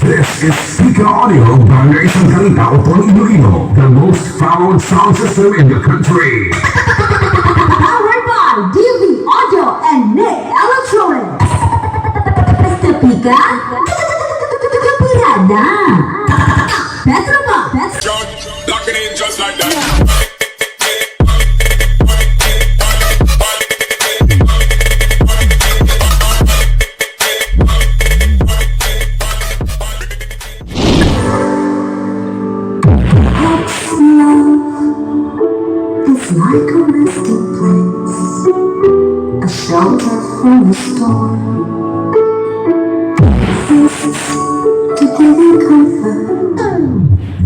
This is PIKA Audio Bangga Isang Salita upon Iloilo, the most followed sound system in the country. Powered by DV Audio and Nick Electronics. Mr. PIKA, Pirada. Better ba? Lock it in just like that. It's like a resting place, a shelter from the storm. Faces to give you comfort.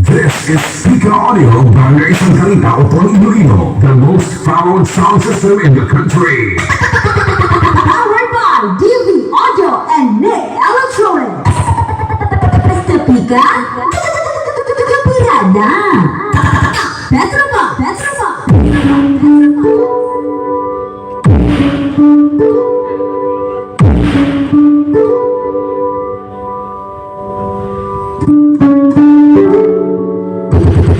This is PIKA Audio Bangga Isang Salita upon Iloilo, the most followed sound system in the country. Powered by DV Audio and Nick Electronics. Mr. PIKA, Pirada. Better ba?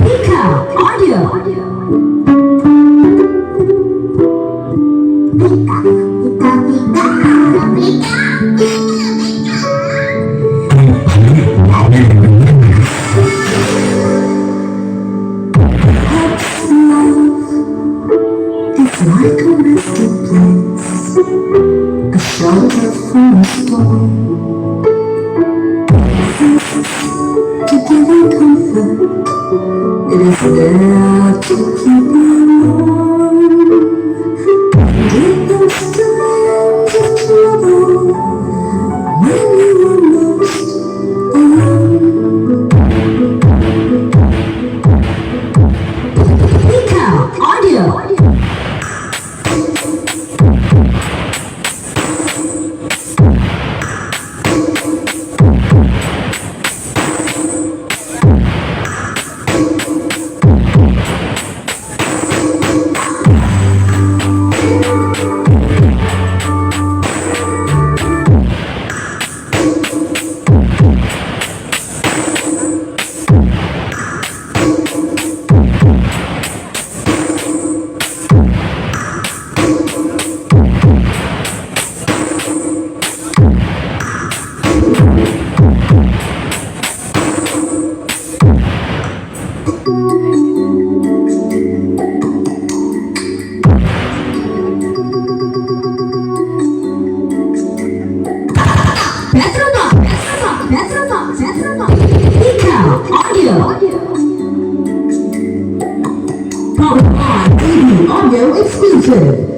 PIKA Audio. It's like a resting place, a shelter from the storm. Faces to give you comfort. It is there to keep you warm. Get those times of trouble when you are most alone. PIKA Audio. PIKA Audio. Powered by DV Audio exclusive.